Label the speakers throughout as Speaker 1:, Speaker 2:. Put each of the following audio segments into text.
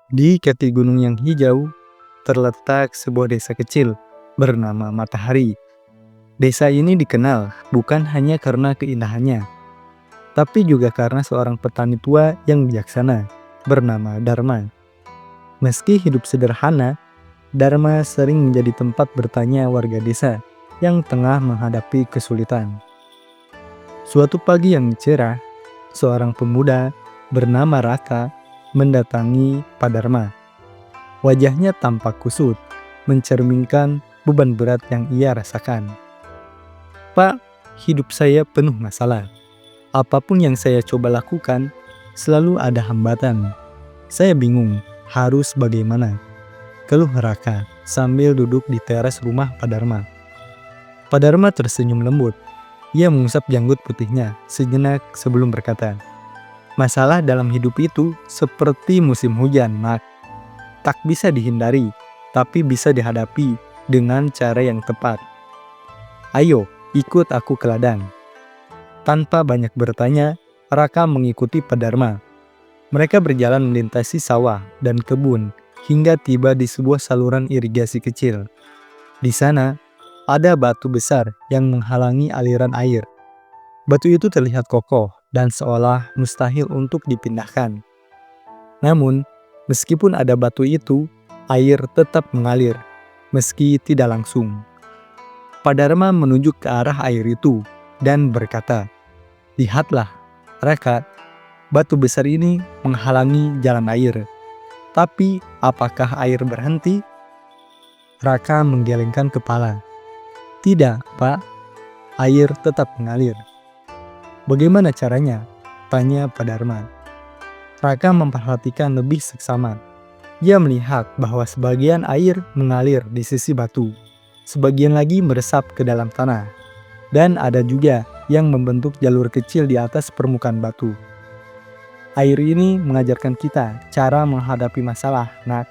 Speaker 1: Di kaki gunung yang hijau, terletak sebuah desa kecil bernama Matahari. Desa ini dikenal bukan hanya karena keindahannya, tapi juga karena seorang petani tua yang bijaksana bernama Dharma. Meski hidup sederhana, Dharma sering menjadi tempat bertanya warga desa yang tengah menghadapi kesulitan. Suatu pagi yang cerah, seorang pemuda bernama Raka mendatangi Pak Dharma. Wajahnya tampak kusut, mencerminkan beban berat yang ia rasakan. "Pak, hidup saya penuh masalah. Apapun yang saya coba lakukan, selalu ada hambatan. Saya bingung harus bagaimana," keluh Raka sambil duduk di teras rumah Pak Dharma. Pak Dharma tersenyum lembut. Ia mengusap janggut putihnya sejenak sebelum berkata, "Masalah dalam hidup itu seperti musim hujan, Nak. Tak bisa dihindari, tapi bisa dihadapi dengan cara yang tepat. Ayo, ikut aku ke ladang." Tanpa banyak bertanya, Raka mengikuti Pak Dharma. Mereka berjalan melintasi sawah dan kebun hingga tiba di sebuah saluran irigasi kecil. Di sana, ada batu besar yang menghalangi aliran air. Batu itu terlihat kokoh dan seolah mustahil untuk dipindahkan. Namun, meskipun ada batu itu, air tetap mengalir, meski tidak langsung. Pak Dharma menunjuk ke arah air itu dan berkata, "Lihatlah, Raka, batu besar ini menghalangi jalan air. Tapi apakah air berhenti?" Raka menggelengkan kepala. "Tidak, Pak. Air tetap mengalir." "Bagaimana caranya?" tanya Pak Dharma. Raka memperhatikan lebih seksama. Ia melihat bahwa sebagian air mengalir di sisi batu, sebagian lagi meresap ke dalam tanah, dan ada juga yang membentuk jalur kecil di atas permukaan batu. "Air ini mengajarkan kita cara menghadapi masalah, Nak.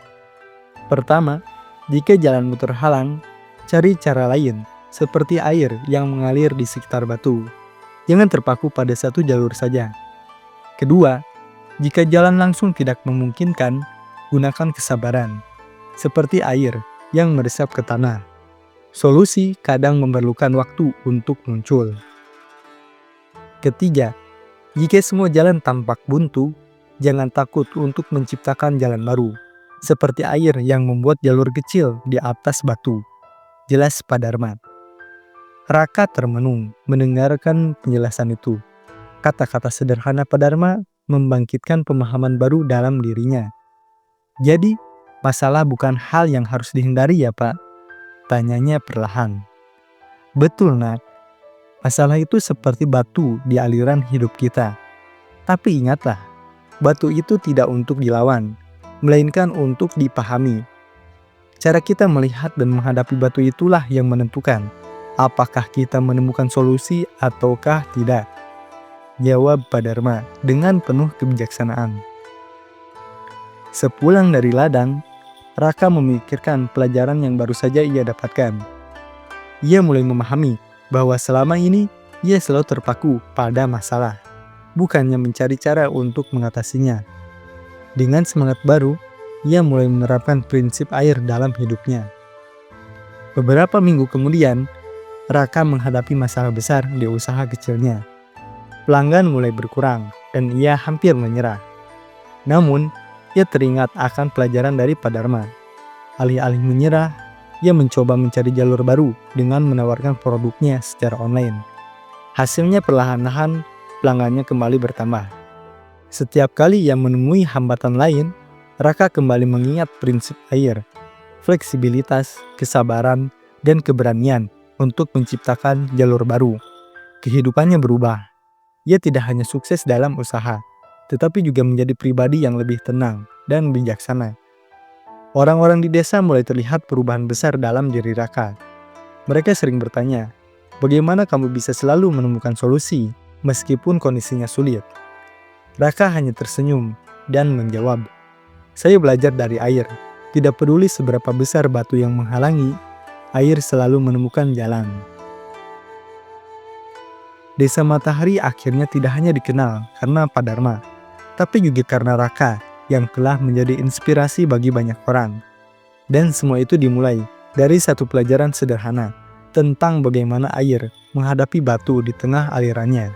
Speaker 1: Pertama, jika jalanmu terhalang, cari cara lain, seperti air yang mengalir di sekitar batu. Jangan terpaku pada satu jalur saja. Kedua, jika jalan langsung tidak memungkinkan, gunakan kesabaran, seperti air yang meresap ke tanah. Solusi kadang memerlukan waktu untuk muncul. Ketiga, jika semua jalan tampak buntu, jangan takut untuk menciptakan jalan baru, seperti air yang membuat jalur kecil di atas batu," jelas Pak Dharma. Raka termenung mendengarkan penjelasan itu. Kata-kata sederhana Pak Dharma membangkitkan pemahaman baru dalam dirinya. "Jadi, masalah bukan hal yang harus dihindari ya, Pak?" tanyanya perlahan. "Betul, Nak. Masalah itu seperti batu di aliran hidup kita. Tapi ingatlah, batu itu tidak untuk dilawan, melainkan untuk dipahami. Cara kita melihat dan menghadapi batu itulah yang menentukan apakah kita menemukan solusi ataukah tidak," jawab Pak Dharma dengan penuh kebijaksanaan. Sepulang dari ladang, Raka memikirkan pelajaran yang baru saja ia dapatkan. Ia mulai memahami bahwa selama ini ia selalu terpaku pada masalah, bukannya mencari cara untuk mengatasinya. Dengan semangat baru, ia mulai menerapkan prinsip air dalam hidupnya. Beberapa minggu kemudian, Raka menghadapi masalah besar di usaha kecilnya. Pelanggan mulai berkurang dan ia hampir menyerah. Namun, ia teringat akan pelajaran dari Pak Dharma. Alih-alih menyerah, ia mencoba mencari jalur baru dengan menawarkan produknya secara online. Hasilnya perlahan-lahan pelanggannya kembali bertambah. Setiap kali ia menemui hambatan lain, Raka kembali mengingat prinsip air, fleksibilitas, kesabaran, dan keberanian untuk menciptakan jalur baru. Kehidupannya berubah. Ia tidak hanya sukses dalam usaha, tetapi juga menjadi pribadi yang lebih tenang dan bijaksana. Orang-orang di desa mulai terlihat perubahan besar dalam diri Raka. Mereka sering bertanya, "Bagaimana kamu bisa selalu menemukan solusi meskipun kondisinya sulit?" Raka hanya tersenyum dan menjawab, "Saya belajar dari air. Tidak peduli seberapa besar batu yang menghalangi, air selalu menemukan jalan." Desa Matahari akhirnya tidak hanya dikenal karena Pak Dharma, tapi juga karena Raka yang telah menjadi inspirasi bagi banyak orang. Dan semua itu dimulai dari satu pelajaran sederhana tentang bagaimana air menghadapi batu di tengah alirannya.